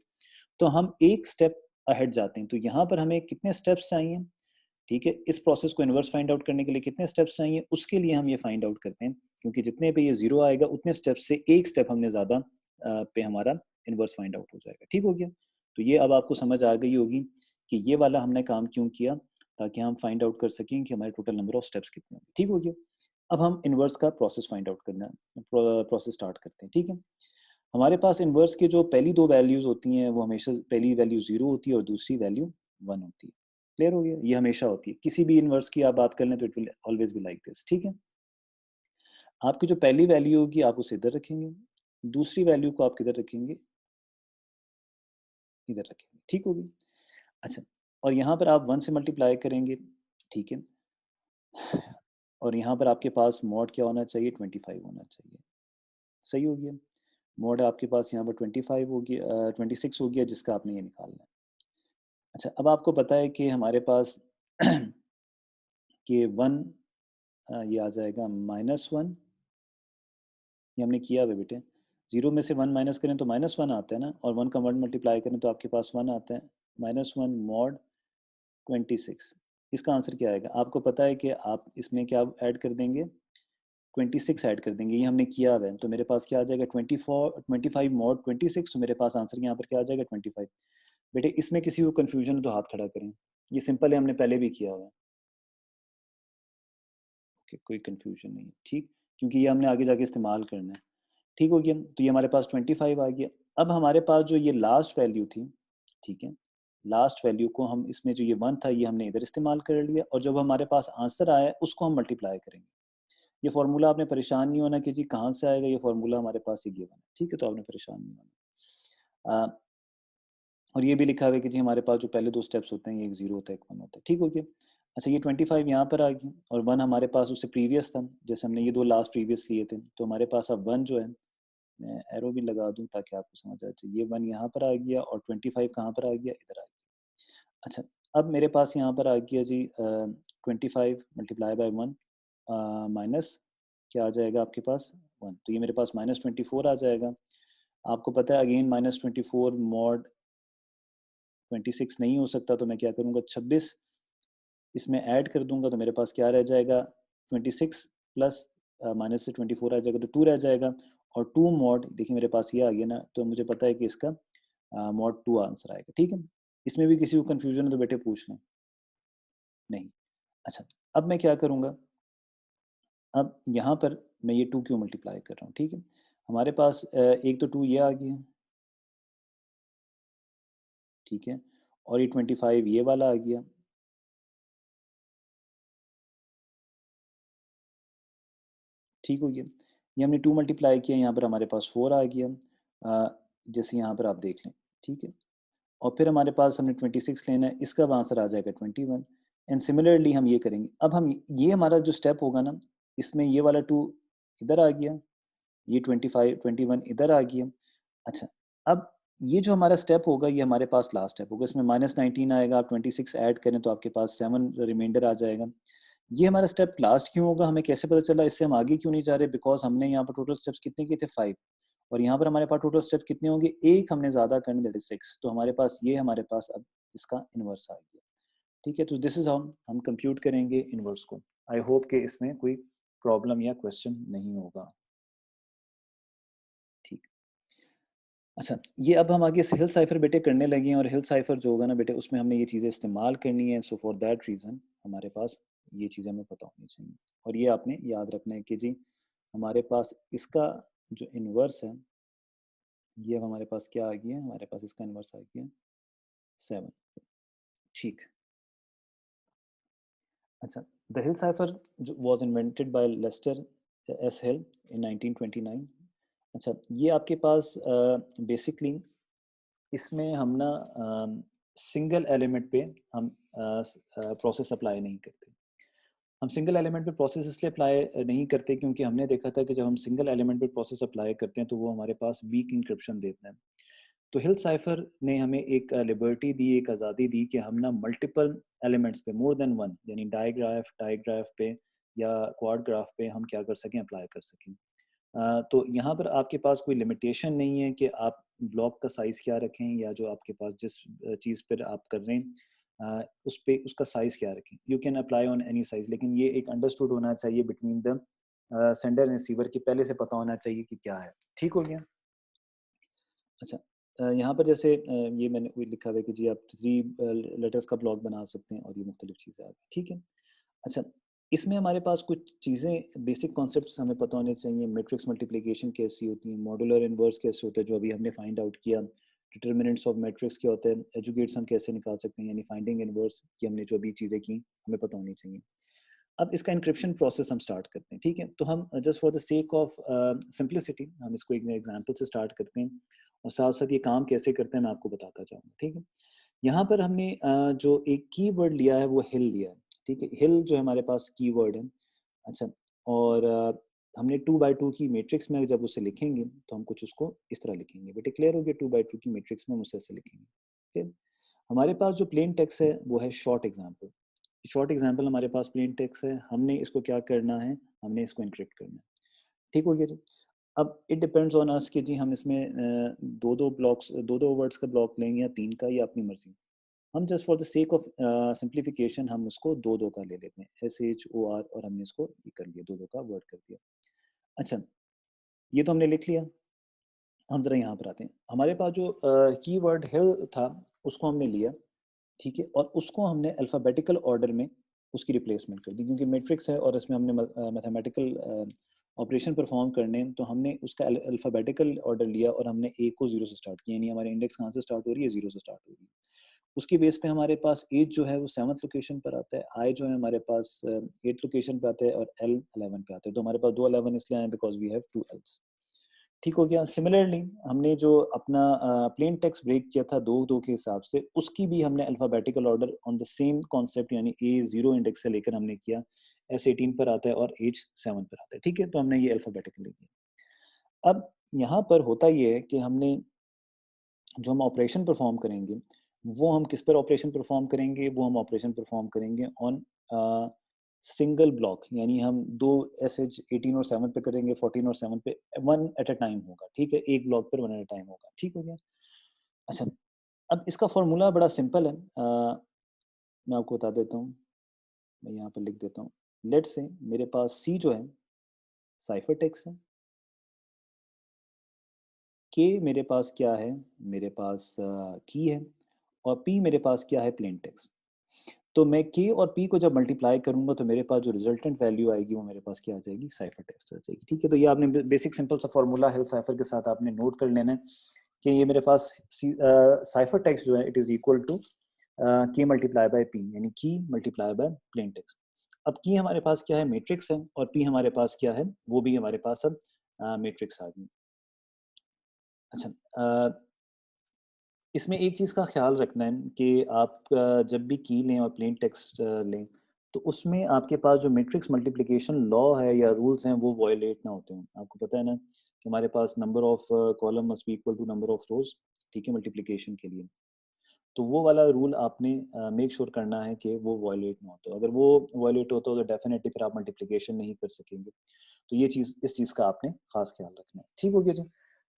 तो हम एक स्टेप अहेड जाते हैं। तो यहाँ पर हमें कितने स्टेप्स चाहिए? ठीक है? इस प्रोसेस को इनवर्स फाइंड आउट करने के लिए कितने स्टेप्स चाहिए? उसके लिए हम ये फाइंड आउट करते हैं, क्योंकि जितने पे ये 0 आएगा, उतने स्टेप्स से एक स्टेप हमने ज़्यादा पे हमारा इनवर्स फाइंड आउट हो जाएगा। ठीक हो गया? तो ये अब आपको समझ आ गई होगी कि ये वाला हमने काम क्यों किया, ताकि हम फाइंड आउट कर सकें कि हमारे टोटल नंबर ऑफ स्टेप्स कितने होंगे। ठीक हो गया? अब हम इनवर्स का प्रोसेस फाइंड आउट करना प्रोसेस स्टार्ट करते हैं। ठीक है? हमारे पास इनवर्स की जो पहली 2 वैल्यूज़ होती हैं, वो हमेशा पहली वैल्यू 0 होती है और दूसरी वैल्यू 1 होती है। क्लियर हो गया? ये हमेशा होती है। किसी भी इनवर्स की आप बात कर लें तो it will always be like this, ठीक है? आपकी जो पहली वैल्यू होगी आप उसे इधर रखेंगे, दूसरी वैल्यू को आप किधर रखेंगे? इधर रखेंगे, ठीक हो गई? अच्छा, और यहाँ पर आप 1 से मल्टीप्लाई करेंगे, ठीक है? और यहाँ पर आपके पास मॉड क्या होना चाहिए? 25 होना चाहिए। सही हो गया? मॉड आपके पास यहाँ पर 25 हो गया 26 हो गया जिसका आपने ये निकालना है। अच्छा, अब आपको पता है कि हमारे पास कि 1 ये आ जाएगा -1, ये हमने किया हुआ है बेटे। 0 में से 1 माइनस करें तो -1 आता है ना, और 1 का 1 मल्टीप्लाई करें तो आपके पास 1 आता है। -1 मॉड 26, इसका आंसर क्या आएगा? आपको पता है कि आप इसमें क्या ऐड कर देंगे? 26 ऐड कर देंगे, ये हमने किया हुआ है। तो मेरे पास क्या आ जाएगा? 25 मॉड 26, तो मेरे पास आंसर यहाँ पर क्या आ जाएगा? 25। बेटे इसमें किसी को कन्फ्यूजन हो तो हाथ खड़ा करें। ये सिंपल है, हमने पहले भी किया हुआ है। ओके, कोई कन्फ्यूजन नहीं है, ठीक? क्योंकि ये हमने आगे जाके इस्तेमाल करना है। ठीक हो गया? तो ये हमारे पास 25 आ गया। अब हमारे पास जो ये लास्ट वैल्यू थी, ठीक है? लास्ट वैल्यू को हम इसमें जो ये 1 था, ये हमने इधर इस्तेमाल कर लिया और जब हमारे पास आंसर आया, उसको हम मल्टीप्लाई करेंगे। ये फ़ॉर्मूला आपने परेशान नहीं होना कि जी कहाँ से आएगा, ये फ़ॉर्मूला हमारे पास ये गिवन है। ठीक है? तो आपने परेशान नहीं होना। और ये भी लिखा हुआ है कि जी हमारे पास जो पहले 2 स्टेप्स होते हैं, ये एक 0 होता है, एक 1 होता है। ठीक हो गया? अच्छा, ये 25 यहाँ पर आ गई और 1 हमारे पास उससे प्रीवियस था, जैसे हमने ये 2 लास्ट प्रीवियस लिए थे। तो हमारे पास अब 1 जो है, मैं एरो भी लगा दूँ ताकि आपको समझ आ जाए। ये 1 यहाँ पर आ गया और 25 कहाँ पर आ गया? इधर आ गया। अच्छा, अब मेरे पास यहाँ पर आ गया जी 25 मल्टीप्लाई बाय 1 माइनस क्या आ जाएगा आपके पास? 1। तो ये मेरे पास -24 आ जाएगा। आपको पता है अगेन -24 मॉड 26 नहीं हो सकता, तो मैं क्या करूँगा? 26 इसमें ऐड कर दूँगा तो मेरे पास क्या रह जाएगा? 26 प्लस माइनस से 24 आ जाएगा तो 2 रह जाएगा और 2 मॉड देखिए मेरे पास ये आ गया ना, तो मुझे पता है कि इसका मॉड 2 आंसर आएगा। ठीक है? इसमें भी किसी को कन्फ्यूजन है तो बेटे पूछ लें। नहीं। अच्छा, अब मैं क्या करूँगा, अब यहाँ पर मैं ये 2 क्यों मल्टीप्लाई कर रहा हूँ, ठीक है? हमारे पास एक तो 2 ये आ गया, ठीक है? और ये 25 ये वाला आ गया, ठीक हो गया? ये हमने 2 मल्टीप्लाई किया, यहाँ पर हमारे पास 4 आ गया, जैसे यहाँ पर आप देख लें, ठीक है? और फिर हमारे पास हमने 26 लेना है, इसका अब आंसर आ जाएगा 21 एंड सिमिलरली हम ये करेंगे। अब हम ये हमारा जो स्टेप होगा ना, इसमें ये वाला 2 इधर आ गया, ये 25 21 इधर आ गया। अच्छा, अब ये जो हमारा स्टेप होगा ये हमारे पास लास्ट स्टेप होगा, इसमें -19 आएगा, आप 26 ऐड करें तो आपके पास 7 रिमाइंडर आ जाएगा। ये हमारा स्टेप लास्ट क्यों होगा, हमें कैसे पता चला, इससे हम आगे क्यों नहीं जा रहे, बिकॉज़ हमने यहाँ पर टोटल स्टेप्स कितने किए थे 5 और यहाँ पर हमारे पास टोटल स्टेप कितने होंगे, एक हमने ज़्यादा करने, दैट इज़ 6, तो हमारे पास ये हमारे पास अब इसका इन्वर्स आ गया। ठीक है, तो दिस इज़ हाउ हम कंप्यूट करेंगे इन्वर्स को। आई होप कि इसमें कोई प्रॉब्लम या क्वेश्चन नहीं होगा। ठीक। अच्छा, ये अब हम आगे हिल साइफ़र बेटे करने लगे हैं और हिल साइफ़र जो होगा ना बेटे उसमें हमने ये चीज़ें इस्तेमाल करनी है, सो फॉर दैट रीज़न हमारे पास ये चीज़ें हमें पता होनी चाहिए। और ये आपने याद रखना है कि जी हमारे पास इसका जो इन्वर्स है, ये अब हमारे पास क्या आ गया, हमारे पास इसका इन्वर्स आ गया 7। ठीक। अच्छा, द हिल साइफ़र जो was invented by Lester S Hill in 1929। अच्छा, ये आपके पास बेसिकली इसमें हम ना सिंगल एलिमेंट पे हम प्रोसेस अप्लाई नहीं करते। हम सिंगल एलिमेंट पे प्रोसेस इसलिए अप्लाई नहीं करते क्योंकि हमने देखा था कि जब हम सिंगल एलिमेंट पे प्रोसेस अप्लाई करते हैं तो वो हमारे पास वीक इंक्रिप्शन देता है। तो हिल साइफर ने हमें एक लिबर्टी दी, एक आज़ादी दी कि हम ना मल्टीपल एलिमेंट्स पे मोर देन वन यानी डाइग्राफ पे या क्वाड ग्राफ पे हम क्या कर सकें, अप्लाई कर सकें। तो यहाँ पर आपके पास कोई लिमिटेशन नहीं है कि आप ब्लॉक का साइज़ क्या रखें या जो आपके पास जिस चीज़ पर आप कर रहे हैं उस पे उसका साइज़ क्या रखें। You can apply on any size, लेकिन ये एक अंडरस्टूड होना चाहिए between the sender and receiver की पहले से पता होना चाहिए कि क्या है। ठीक हो गया? अच्छा, यहाँ पर जैसे ये मैंने वही लिखा हुआ है कि जी आप 3 लेटर्स का ब्लॉक बना सकते हैं और ये मुख्तलिफ चीज़ें आ गई, ठीक है। अच्छा, इसमें हमारे पास कुछ चीज़ें बेसिक कॉन्सेप्ट्स हमें पता होने चाहिए, मैट्रिक्स मल्टीप्लिकेशन कैसी होती है, मॉड्यूलर इनवर्स कैसे होता है जो अभी हमने फाइंड आउट किया, डिटर्मिनेंट्स ऑफ मैट्रिक्स क्या होता है, एजुगेट्स हम कैसे निकाल सकते हैं यानी फाइंडिंग इनवर्स की हमने जो अभी चीज़ें की हमें पता होनी चाहिए। अब इसका एन्क्रिप्शन प्रोसेस हम स्टार्ट करते हैं, ठीक है? तो हम just for the sake of simplicity हम इसको एक एग्जांपल से स्टार्ट करते हैं और साथ-साथ ये काम कैसे करते हैं मैं आपको बताता जाऊँगा, ठीक है? यहाँ पर हमने जो एक कीवर्ड लिया है वो हिल लिया है, ठीक है? हिल जो है हमारे पास कीवर्ड है। अच्छा, और हमने 2 बाय 2 की मैट्रिक्स में जब उसे लिखेंगे तो हम कुछ उसको इस तरह लिखेंगे। बेटे क्लियर हो गया, 2 बाय 2 की मैट्रिक्स में हम उसे ऐसे लिखेंगे, ठीक है? हमारे पास जो प्लेन टेक्स्ट है वो है शॉर्ट एग्जाम्पल। शॉर्ट एग्जाम्पल हमारे पास प्लेन टेक्स्ट है, हमने इसको क्या करना है, हमने इसको एन्क्रिप्ट करना है। ठीक हो गया जी? अब इट डिपेंड्स ऑन अस कि जी हम इसमें 2-2 ब्लॉक्स 2-2 वर्ड्स का ब्लॉक लेंगे या 3 का या अपनी मर्ज़ी। हम just for the sake of simplification हम उसको 2-2 का ले लेते हैं, SHOR और हमने इसको ये कर लिया, 2-2 का वर्ड कर दिया। अच्छा, ये तो हमने लिख लिया, हम ज़रा यहाँ पर आते हैं। हमारे पास जो कीवर्ड हिल था, उसको हमने लिया, ठीक है? और उसको हमने अल्फ़ाबेटिकल ऑर्डर में उसकी रिप्लेसमेंट कर दी क्योंकि मैट्रिक्स है और इसमें हमने मैथमेटिकल ऑपरेशन परफ़ॉर्म करने हैं, तो हमने उसका अल्फ़ाबेटिकल ऑर्डर लिया और हमने ए को 0 से स्टार्ट किया, यानी हमारी इंडेक्स कहाँ से स्टार्ट हो रही है? 0 से स्टार्ट हो रही है। उसके बेस पे हमारे पास एज जो है वो 7th लोकेशन पर आता है, आई जो है हमारे पास 8th लोकेशन पे आता है और एल 11 पे आता है। तो हमारे पास 2 11 इसलिए आए बिकॉज़ वी हैव 2 एल्स। ठीक हो गया। सिमिलरली हमने जो अपना प्लेन टेक्स्ट ब्रेक किया था 2-2 के हिसाब से, उसकी भी हमने alphabetical order on the same concept यानी ए 0 इंडेक्स से लेकर हमने किया। एस 18 पर आता है और एज 7 पर आता है। ठीक है? तो हमने ये अल्फ़ाबेटिकली किया। अब यहाँ पर होता ये है कि हमने जो हम ऑपरेशन परफ़ॉर्म करेंगे, वो हम किस पर ऑपरेशन परफ़ॉर्म करेंगे? वो हम ऑपरेशन परफ़ॉर्म करेंगे ऑन सिंगल ब्लॉक यानी हम 2 एसएच 18 और 7 पे करेंगे, 14 और 7 पे 1 एट अ टाइम होगा, ठीक है? एक ब्लॉक पर 1 एट अ टाइम होगा, ठीक हो गया? अच्छा, अब इसका फ़ॉर्मूला बड़ा सिंपल है। मैं आपको बता देता हूँ, मैं यहाँ पर लिख देता हूँ। लेट्स से मेरे पास सी जो है साइफ़र टेक्स्ट है, के मेरे पास क्या है? मेरे पास की है और पी मेरे पास क्या है? Plain text. तो मैं k और p को जब मल्टीप्लाई करूंगा तो मेरे पास जो रिजल्टेंट वैल्यू आएगी वो मेरे पास क्या आ जाएगी, साइफर टेक्स्ट आ जाएगी। ठीक है, तो ये आपने बेसिक सिंपल सा फॉर्मूला है साइफर के साथ आपने नोट कर लेना है कि ये मेरे पास साइफर टेक्स्ट जो है it is equal to k multiply by p, यानी की मल्टीप्लाई बाय प्लेन टेक्स्ट। अब की हमारे पास क्या है, मैट्रिक्स है, और p हमारे पास क्या है, वो भी हमारे पास अब मैट्रिक्स आ गई। अच्छा, इसमें एक चीज़ का ख्याल रखना है कि आप जब भी की लें और प्लेन टेक्स्ट लें तो उसमें आपके पास जो मैट्रिक्स मल्टीप्लिकेशन लॉ है या रूल्स हैं वो वायलेट ना होते हैं। आपको पता है ना कि हमारे पास number of column must be equal to number of rows, ठीक है, मल्टीप्लिकेशन के लिए। तो वो वाला रूल आपने मेक श्योर करना है कि वो वायलेट ना हो। तो अगर वो वायलेट होता तो डेफिनेटली फिर आप मल्टीप्लिकेशन नहीं कर सकेंगे। तो ये चीज़, इस चीज़ का आपने खास ख्याल रखना है। ठीक हो गया जी।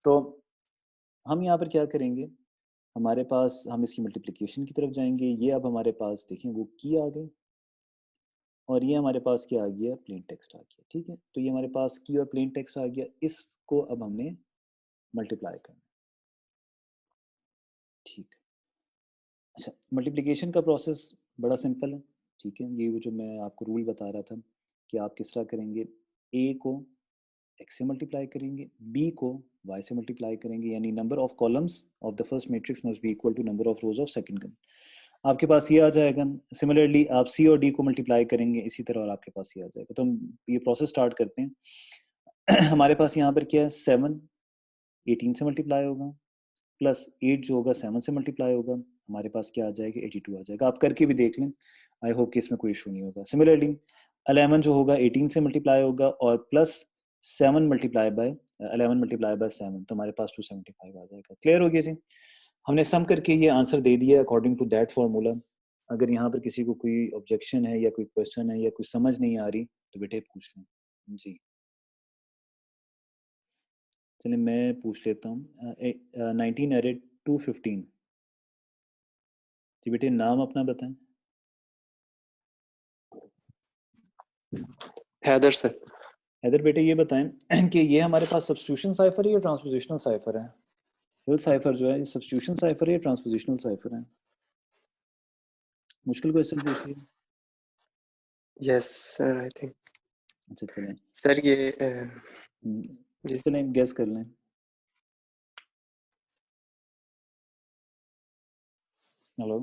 तो हम यहाँ पर क्या करेंगे, हमारे पास हम इसकी मल्टीप्लिकेशन की तरफ जाएंगे। ये अब हमारे पास देखें वो की आ गई और ये हमारे पास क्या आ गया, प्लेन टेक्स्ट आ गया। ठीक है, तो ये हमारे पास की और प्लेन टेक्स्ट आ गया, इसको अब हमने मल्टीप्लाई करना है। ठीक है, अच्छा, मल्टीप्लिकेशन का प्रोसेस बड़ा सिंपल है। ठीक है, ये वो जो मैं आपको रूल बता रहा था कि आप किस तरह करेंगे, ए को x से मल्टीप्लाई करेंगे, b को y से मल्टीप्लाई करेंगे, यानी number of columns of the first matrix must be equal to number of rows of second column. आपके पास ये आ जाएगा। सिमिलरली आप c और d को मल्टीप्लाई करेंगे इसी तरह और आपके पास ये आ जाएगा। तो हम ये प्रोसेस स्टार्ट करते हैं। हमारे पास यहाँ पर क्या है, 7 18 से मल्टीप्लाई होगा, प्लस 8 जो होगा 7 से मल्टीप्लाई होगा, हमारे पास क्या आ जाएगा, 82 आ जाएगा। आप करके भी देख लें, आई होप कि इसमें कोई इशू नहीं होगा। सिमिलरली 11 जो होगा 18 से मल्टीप्लाई होगा और plus 7 multiply by 11 multiply by 7, तो हमारे पास 275 आ जाएगा। क्लियर हो गया जी। हमने सम करके ये आंसर दे दिया अकॉर्डिंग टू दैट फार्मूला। अगर यहाँ पर किसी को कोई ऑब्जेक्शन है या कोई क्वेश्चन है या कोई समझ नहीं आ रही तो बेटे पूछ लें जी। चलिए मैं पूछ लेता हूँ। 19 एरेड 215, जी बेटे नाम अपना बताएं। हैदर सर। हैदर बेटे ये बताएं कि ये हमारे पास सब्स्टिट्यूशन साइफर है या ट्रांसपोजिशनल साइफर है। हिल साइफर जो है ये सब्स्टिट्यूशन साइफर है या ट्रांसपोजिशनल साइफर है। मुश्किल क्वेश्चन पूछ लिया। Yes sir, I think. अच्छा चलें सर ये जी चलें गैस कर लें। Hello,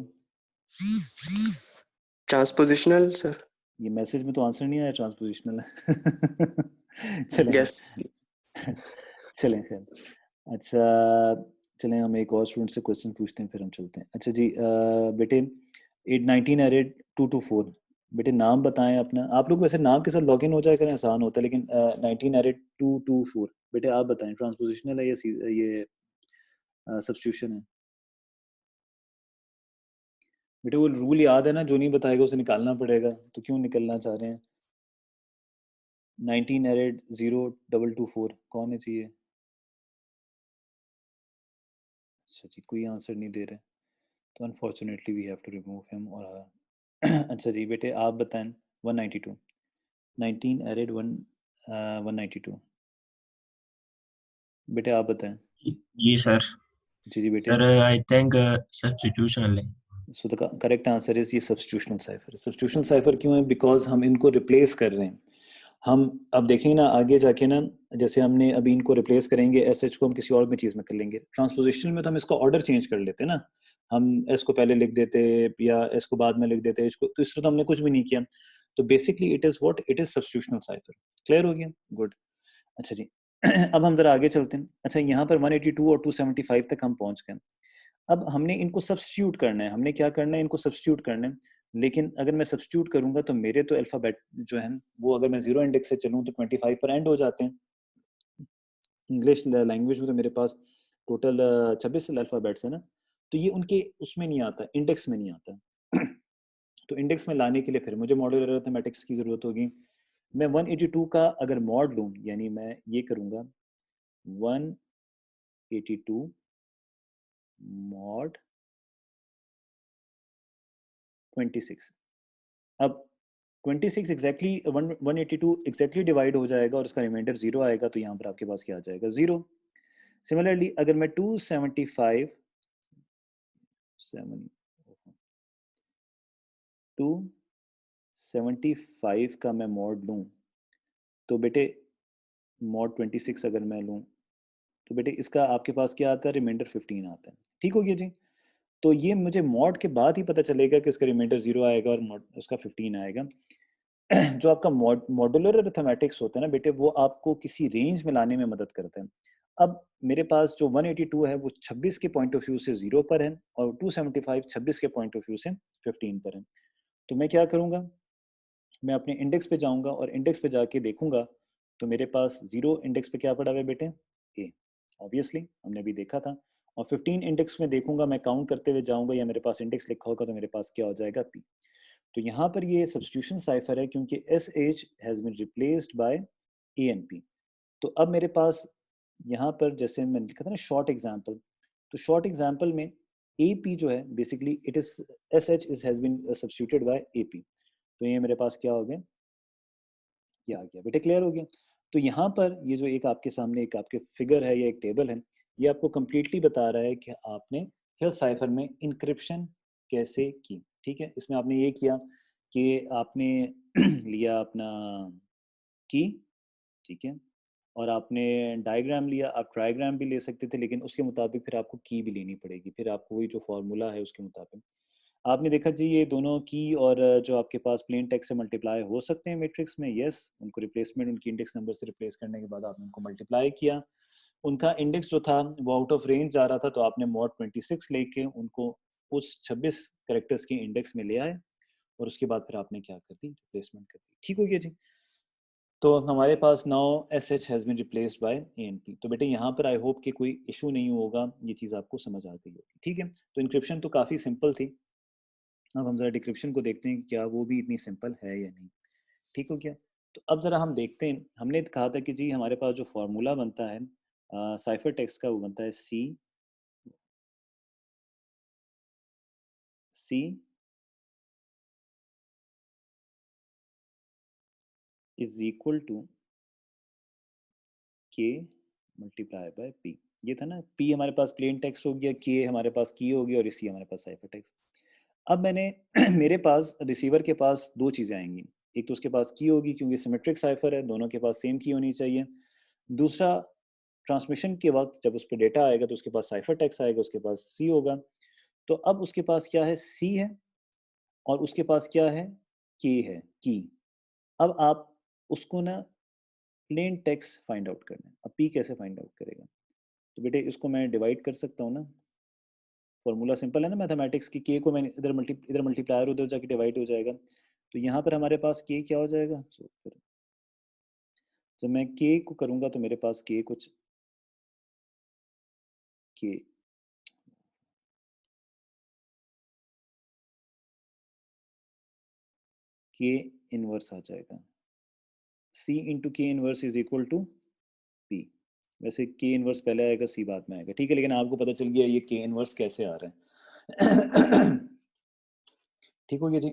transpositional sir. ये मैसेज में तो आंसर नहीं आया, ट्रांसपोजिशनल है। चलें गैस। चलें खैर। अच्छा चलें हम एक और स्टूडेंट से क्वेश्चन पूछते हैं फिर हम चलते हैं। अच्छा जी बेटे 19 एरेड 224, बेटे नाम बताएं अपना। आप लोग वैसे नाम के साथ लॉगिन हो जाए करें, आसान होता है, लेकिन 19 एरेड 224 बेटे आप बताएं ट्रांसपोजिशनल है या ये सब्स्टिट्यूशन है। बेटे वो रूल याद है ना, जो नहीं बताएगा उसे निकालना पड़ेगा, तो क्यों निकलना चाह रहे हैं। 19 एरेड 0224 कौन है चाहिए। अच्छा जी कोई आंसर नहीं दे रहे, तो unfortunately we have to remove him और हर। अच्छा जी बेटे आप बताएं 192, 19 एरेड 192, बेटे आप बताएं। जी सर। जी जी बेटे। सर आई थिंक सब्स्टिट्यूशनल है। So the correct answer is ये सब्स्टिट्यूशनल साइफर। सब्स्टिट्यूशनल साइफर क्यों है, बिकॉज हम इनको रिप्लेस कर रहे हैं। हम अब देखेंगे ना आगे जाके ना, जैसे हमने अभी इनको रिप्लेस करेंगे, एस एच को हम किसी और भी चीज़ में कर लेंगे। ट्रांसपोजिशन में तो हम इसको ऑर्डर चेंज कर लेते हैं ना, हम एस को पहले लिख देते या एस को बाद में लिख देते, इसको तो इस तरह तो हमने कुछ भी नहीं किया। तो basically it is what, it is substitutional cipher. Clear हो गया, गुड। अच्छा जी अब हम जरा आगे चलते हैं। अच्छा यहाँ पर 182 और 275 तक हम पहुँच गए। अब हमने इनको सब्स्टिट्यूट करना है, हमने क्या करना है, इनको सब्स्टिट्यूट करना है। लेकिन अगर मैं सब्स्टिट्यूट करूंगा तो मेरे तो अल्फ़ाबेट जो है वो, अगर मैं 0 इंडेक्स से चलूँ तो 25 पर एंड हो जाते हैं। इंग्लिश लैंग्वेज में तो मेरे पास टोटल 26 अल्फ़ाबेट्स है ना, तो ये उनके उसमें नहीं आता, इंडेक्स में नहीं आता। तो इंडेक्स में लाने के लिए फिर मुझे मॉड्यूलर अरिथमेटिक्स की ज़रूरत होगी। मैं 182 का अगर मॉड लूँ, यानी मैं ये करूँगा 182 मॉड 26। अब 26 एग्जैक्टली 182 एग्जैक्टली डिवाइड हो जाएगा और उसका रिमाइंडर 0 आएगा, तो यहाँ पर आपके पास क्या आ जाएगा, 0। सिमिलरली अगर मैं 275 7 275 का मैं मॉड लूँ तो बेटे मॉड 26 अगर मैं लूँ तो बेटे इसका आपके पास क्या आता है, रिमाइंडर 15 आता है। ठीक हो गया जी। तो ये मुझे मॉड के बाद ही पता चलेगा कि इसका रिमाइंडर 0 आएगा और मॉड उसका 15 आएगा। जो आपका मॉड्यूलर अरिथमेटिक्स होता है ना बेटे, वो आपको किसी रेंज में लाने में मदद करता है। अब मेरे पास जो 182 है वो 26 के पॉइंट ऑफ व्यू से 0 पर है और 275 26 के पॉइंट ऑफ व्यू से 15 पर है। तो मैं क्या करूँगा, मैं अपने इंडेक्स पे जाऊँगा और इंडेक्स पे जाके देखूँगा तो मेरे पास 0 इंडेक्स पे क्या पड़ा हुआ है बेटे, ए। ऑब्वियसली हमने अभी देखा था। और 15 इंडेक्स में देखूँगा, मैं काउंट करते हुए जाऊँगा या मेरे पास इंडेक्स लिखा होगा तो मेरे पास क्या हो जाएगा, पी। तो यहाँ पर ये सब्स्टिट्यूशन साइफर है क्योंकि S H has been replaced by A N P. तो अब मेरे पास यहाँ पर जैसे मैंने लिखा था ना शॉर्ट एग्जाम्पल, तो शॉर्ट एग्जाम्पल में ए पी जो है basically it is S H is has been substituted by A P. तो ये मेरे पास क्या हो गया, ये आ गया बेटे, क्लियर हो गया। तो यहाँ पर ये जो एक आपके सामने एक आपके फिगर है या एक टेबल है, ये आपको कंप्लीटली बता रहा है कि आपने हिल साइफर में इंक्रिप्शन कैसे की। ठीक है, इसमें आपने ये किया कि आपने लिया अपना की, ठीक है, और आपने डायग्राम लिया, आप ट्रायग्राम भी ले सकते थे लेकिन उसके मुताबिक फिर आपको की भी लेनी पड़ेगी, फिर आपको वही जो फार्मूला है उसके मुताबिक आपने देखा जी ये दोनों की और जो आपके पास प्लेन टेक्स्ट से मल्टीप्लाई हो सकते हैं मैट्रिक्स में, यस, उनको रिप्लेसमेंट उनकी इंडेक्स नंबर से रिप्लेस करने के बाद आपने उनको मल्टीप्लाई किया, उनका इंडेक्स जो था वो आउट ऑफ रेंज जा रहा था तो आपने मॉड 26 लेके उनको उस 26 करेक्टर्स के इंडेक्स में ले आए और उसके बाद फिर आपने क्या कर दी, रिप्लेसमेंट कर दी। ठीक हो गया जी। तो हमारे पास now S H has been replaced by A N P. तो बेटे यहाँ पर आई होप कि कोई इशू नहीं होगा, ये चीज़ आपको समझ आ गई होगी। ठीक है, तो इंक्रिप्शन तो काफ़ी सिंपल थी। अब हम ज़रा डिक्रिप्शन को देखते हैं कि क्या वो भी इतनी सिंपल है या नहीं। ठीक हो गया। तो अब ज़रा हम देखते हैं, हमने कहा था कि जी हमारे पास जो फार्मूला बनता है साइफर टेक्स्ट का, वो बनता है सी इज इक्वल टू के मल्टीप्लाई बाय पी। ये था ना, पी हमारे पास प्लेन टेक्स्ट हो गया, के हमारे पास की हो गया और सी हमारे पास साइफर टेक्स्ट। अब मैंने मेरे पास रिसीवर के पास दो चीज़ें आएंगी, एक तो उसके पास की होगी क्योंकि सिमेट्रिक साइफर है, दोनों के पास सेम की होनी चाहिए। दूसरा, ट्रांसमिशन के वक्त जब उस पर डेटा आएगा तो उसके पास साइफर टेक्स्ट आएगा, उसके पास सी होगा। तो अब उसके पास क्या है, सी है और उसके पास क्या है, के है, की। अब आप उसको ना प्लेन टेक्स्ट फाइंड आउट करना है। अब पी कैसे फाइंड आउट करेगा, तो बेटे इसको मैं डिवाइड कर सकता हूँ ना, फॉर्मूला सिंपल है ना मैथमेटिक्स की, के को मैं इधर मल्टीप्लायर उधर जाके डिवाइड हो जाएगा। तो यहाँ पर हमारे पास के क्या हो जाएगा, so, फिर जब मैं के को करूँगा तो मेरे पास के कुछ के के इनवर्स आ जाएगा, C into K inverse is equal to P. वैसे के इनवर्स पहले आएगा, सी बाद में आएगा, ठीक है, लेकिन आपको पता चल गया ये के इनवर्स कैसे आ रहा है। ठीक हो गया जी।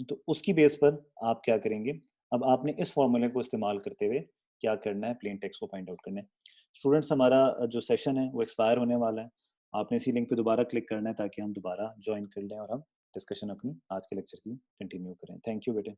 तो उसकी बेस पर आप क्या करेंगे, अब आपने इस फॉर्मूले को इस्तेमाल करते हुए क्या करना है, प्लेन टेक्स्ट को फाइंड आउट करना है। स्टूडेंट्स हमारा जो सेशन है वो एक्सपायर होने वाला है, आपने इसी लिंक पे दोबारा क्लिक करना है ताकि हम दोबारा ज्वाइन कर लें और हम डिस्कशन अपनी आज के लेक्चर की कंटिन्यू करें। थैंक यू बेटे।